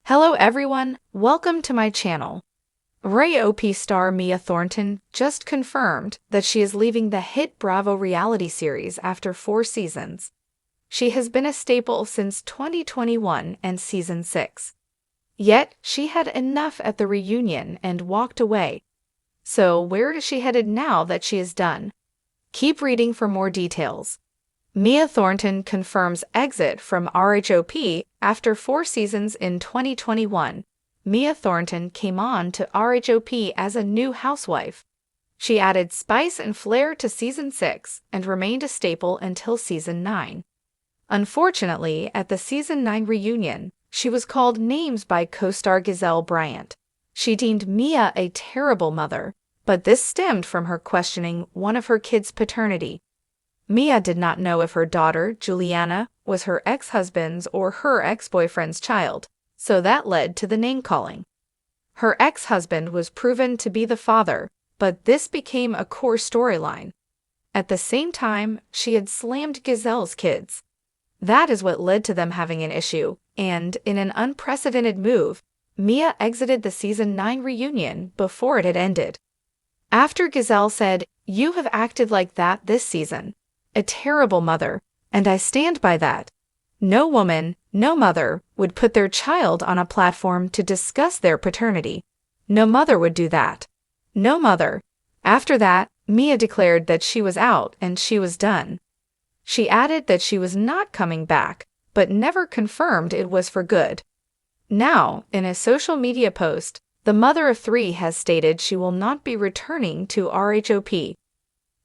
Hello everyone, welcome to my channel. RHOP star Mia Thornton just confirmed that she is leaving the hit Bravo reality series after 4 seasons. She has been a staple since 2021 and season 6. Yet, she had enough at the reunion and walked away. So where is she headed now that she is done? Keep reading for more details. Mia Thornton confirms exit from RHOP after 4 seasons in 2021. Mia Thornton came on to RHOP as a new housewife. She added spice and flair to season 6 and remained a staple until season 9. Unfortunately, at the season 9 reunion, she was called names by co-star Gizelle Bryant. She deemed Mia a terrible mother, but this stemmed from her questioning one of her kids' paternity. Mia did not know if her daughter, Juliana, was her ex-husband's or her ex-boyfriend's child, so that led to the name-calling. Her ex-husband was proven to be the father, but this became a core storyline. At the same time, she had slammed Gizelle's kids. That is what led to them having an issue, and, in an unprecedented move, Mia exited the season 9 reunion before it had ended. After Gizelle said, "You have acted like that this season. A terrible mother, and I stand by that. No woman, no mother, would put their child on a platform to discuss their paternity. No mother would do that. No mother." After that, Mia declared that she was out and she was done. She added that she was not coming back, but never confirmed it was for good. Now, in a social media post, the mother of 3 has stated she will not be returning to RHOP.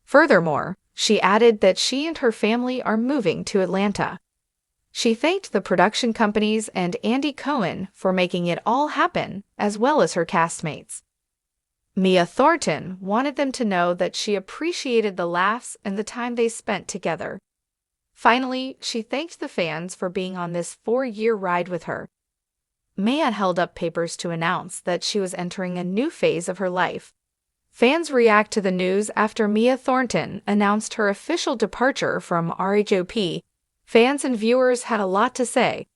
Furthermore, she added that she and her family are moving to Atlanta. She thanked the production companies and Andy Cohen for making it all happen, as well as her castmates. Mia Thornton wanted them to know that she appreciated the laughs and the time they spent together. Finally, she thanked the fans for being on this 4-year ride with her. Mia held up papers to announce that she was entering a new phase of her life. Fans react to the news after Mia Thornton announced her official departure from RHOP. Fans and viewers had a lot to say.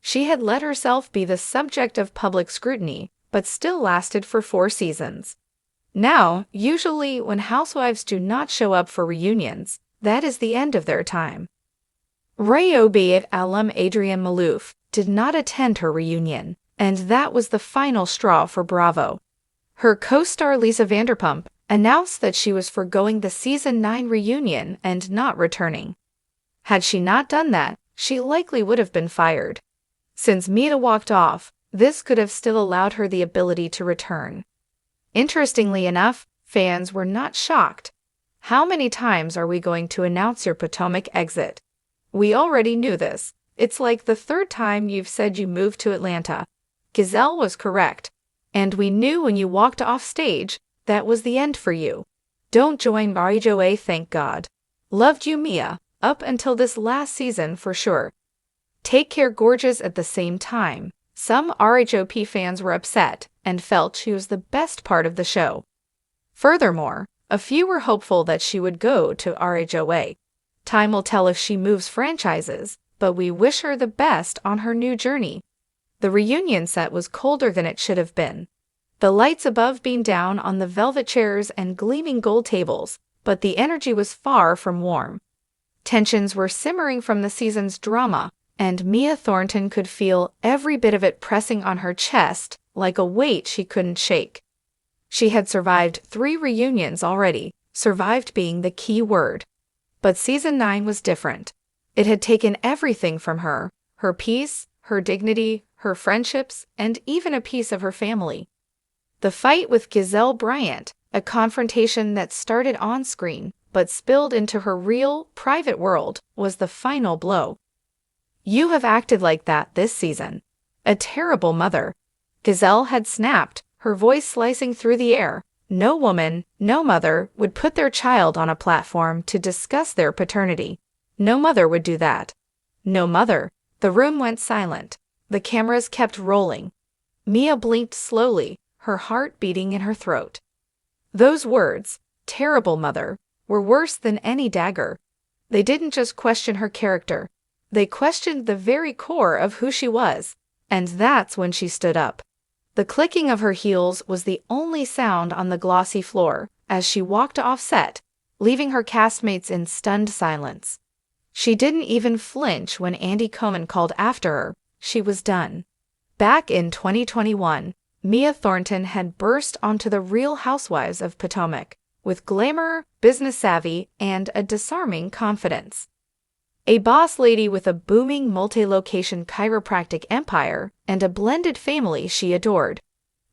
She had let herself be the subject of public scrutiny, but still lasted for 4 seasons. Now, usually when housewives do not show up for reunions, that is the end of their time. RHOP alum Adrienne Maloof did not attend her reunion, and that was the final straw for Bravo. Her co-star Lisa Vanderpump announced that she was forgoing the season 9 reunion and not returning. Had she not done that, she likely would have been fired. Since Mia walked off, this could have still allowed her the ability to return. Interestingly enough, fans were not shocked. How many times are we going to announce your Potomac exit? We already knew this. It's like the 3rd time you've said you moved to Atlanta. Gizelle was correct. And we knew when you walked off stage, that was the end for you. Don't join RHOP, thank God. Loved you, Mia, up until this last season for sure. Take care, gorgeous. At the same time, some RHOP fans were upset and felt she was the best part of the show. Furthermore, a few were hopeful that she would go to RHOP. Time will tell if she moves franchises, but we wish her the best on her new journey. The reunion set was colder than it should have been. The lights above beamed down on the velvet chairs and gleaming gold tables, but the energy was far from warm. Tensions were simmering from the season's drama, and Mia Thornton could feel every bit of it pressing on her chest like a weight she couldn't shake. She had survived 3 reunions already, survived being the key word. But season 9 was different. It had taken everything from her peace, her dignity, her friendships, and even a piece of her family. The fight with Gizelle Bryant, a confrontation that started on screen but spilled into her real, private world, was the final blow. "You have acted like that this season. A terrible mother." Gizelle had snapped, her voice slicing through the air. No woman, no mother, would put their child on a platform to discuss their paternity. No mother would do that. No mother. The room went silent. The cameras kept rolling. Mia blinked slowly, her heart beating in her throat. Those words, "terrible mother," were worse than any dagger. They didn't just question her character. They questioned the very core of who she was. And that's when she stood up. The clicking of her heels was the only sound on the glossy floor as she walked off set, leaving her castmates in stunned silence. She didn't even flinch when Andy Cohen called after her. She was done. Back in 2021, Mia Thornton had burst onto the Real Housewives of Potomac with glamour, business savvy, and a disarming confidence. A boss lady with a booming multi-location chiropractic empire and a blended family she adored.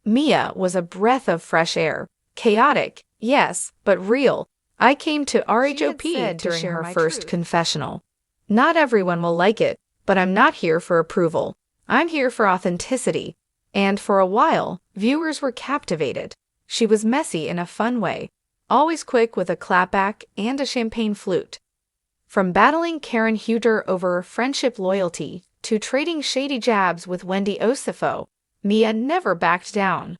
Mia was a breath of fresh air. Chaotic, yes, but real. I came to RHOP during her first confessional. Not everyone will like it, but I'm not here for approval. I'm here for authenticity. And for a while, viewers were captivated. She was messy in a fun way, always quick with a clapback and a champagne flute. From battling Karen Huger over friendship loyalty to trading shady jabs with Wendy Osifo, Mia never backed down.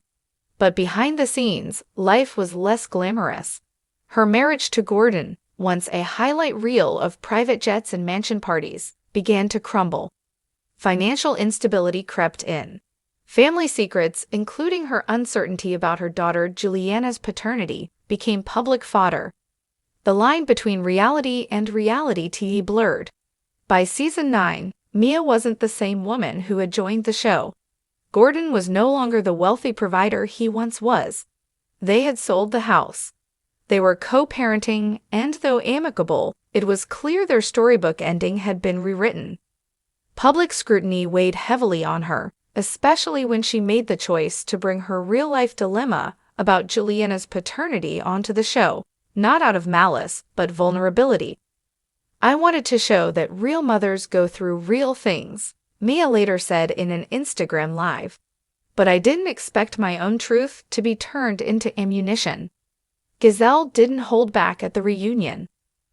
But behind the scenes, life was less glamorous. Her marriage to Gordon, once a highlight reel of private jets and mansion parties, began to crumble. Financial instability crept in. Family secrets, including her uncertainty about her daughter Juliana's paternity, became public fodder. The line between reality and reality TV blurred. By season 9, Mia wasn't the same woman who had joined the show. Gordon was no longer the wealthy provider he once was. They had sold the house. They were co-parenting, and though amicable, it was clear their storybook ending had been rewritten. Public scrutiny weighed heavily on her, especially when she made the choice to bring her real-life dilemma about Juliana's paternity onto the show, not out of malice, but vulnerability. I wanted to show that real mothers go through real things, Mia later said in an Instagram Live. But I didn't expect my own truth to be turned into ammunition. Giselle didn't hold back at the reunion.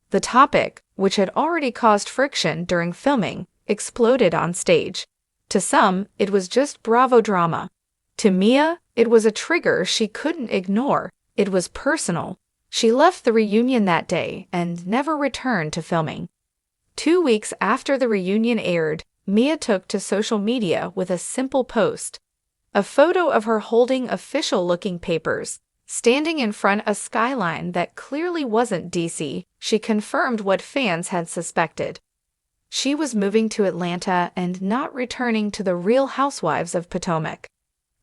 The topic, which had already caused friction during filming, exploded on stage. To some, it was just Bravo drama. To Mia, it was a trigger she couldn't ignore. It was personal. She left the reunion that day and never returned to filming. 2 weeks after the reunion aired, Mia took to social media with a simple post. A photo of her holding official-looking papers, standing in front of a skyline that clearly wasn't DC. She confirmed what fans had suspected. She was moving to Atlanta and not returning to the Real Housewives of Potomac.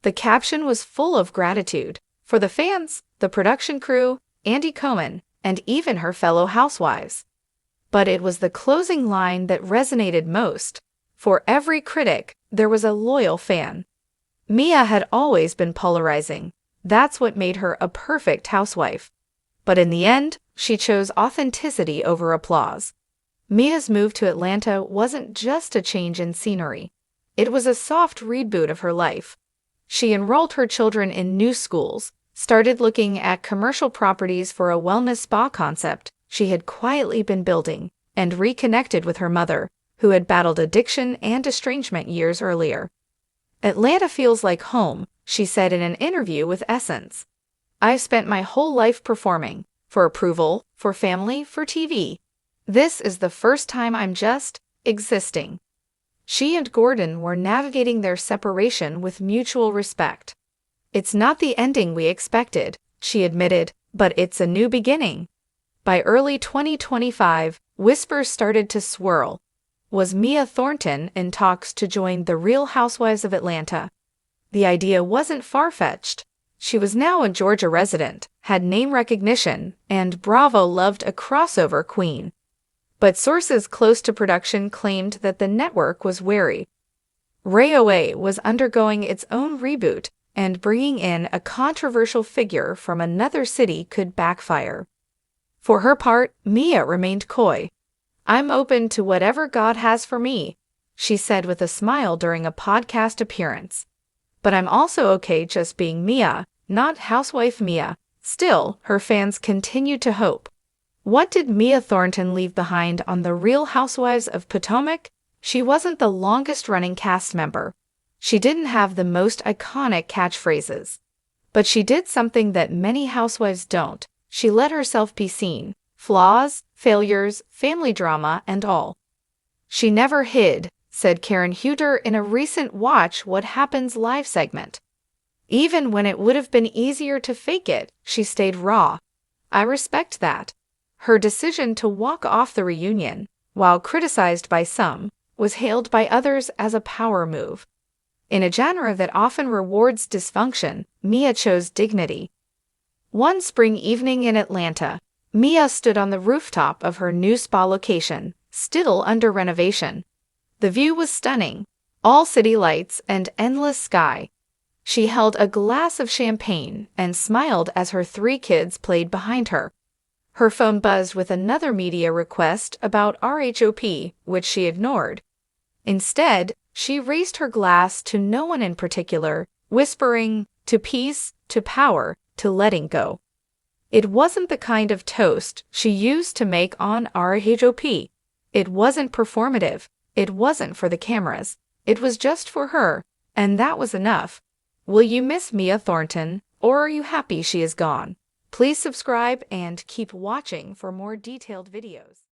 The caption was full of gratitude for the fans, the production crew, Andy Cohen, and even her fellow housewives. But it was the closing line that resonated most. For every critic, there was a loyal fan. Mia had always been polarizing. That's what made her a perfect housewife. But in the end, she chose authenticity over applause. Mia's move to Atlanta wasn't just a change in scenery. It was a soft reboot of her life. She enrolled her children in new schools, started looking at commercial properties for a wellness spa concept she had quietly been building, and reconnected with her mother, who had battled addiction and estrangement years earlier. Atlanta feels like home, she said in an interview with Essence. I've spent my whole life performing, for approval, for family, for TV. This is the first time I'm just existing. She and Gordon were navigating their separation with mutual respect. It's not the ending we expected, she admitted, but it's a new beginning. By early 2025, whispers started to swirl. Was Mia Thornton in talks to join the Real Housewives of Atlanta? The idea wasn't far-fetched. She was now a Georgia resident, had name recognition, and Bravo loved a crossover queen. But sources close to production claimed that the network was wary. RHOP was undergoing its own reboot, and bringing in a controversial figure from another city could backfire. For her part, Mia remained coy. I'm open to whatever God has for me, she said with a smile during a podcast appearance. But I'm also okay just being Mia, not housewife Mia. Still, her fans continued to hope. What did Mia Thornton leave behind on the Real Housewives of Potomac? She wasn't the longest-running cast member. She didn't have the most iconic catchphrases. But she did something that many housewives don't. She let herself be seen. Flaws, failures, family drama, and all. She never hid, said Karen Huter in a recent Watch What Happens live segment. Even when it would have been easier to fake it, she stayed raw. I respect that. Her decision to walk off the reunion, while criticized by some, was hailed by others as a power move. In a genre that often rewards dysfunction, Mia chose dignity. One spring evening in Atlanta, Mia stood on the rooftop of her new spa location, still under renovation. The view was stunning, all city lights and endless sky. She held a glass of champagne and smiled as her 3 kids played behind her. Her phone buzzed with another media request about RHOP, which she ignored. Instead, she raised her glass to no one in particular, whispering, "To peace, to power, to letting go." It wasn't the kind of toast she used to make on RHOP. It wasn't performative. It wasn't for the cameras. It was just for her, and that was enough. Will you miss Mia Thornton, or are you happy she is gone? Please subscribe and keep watching for more detailed videos.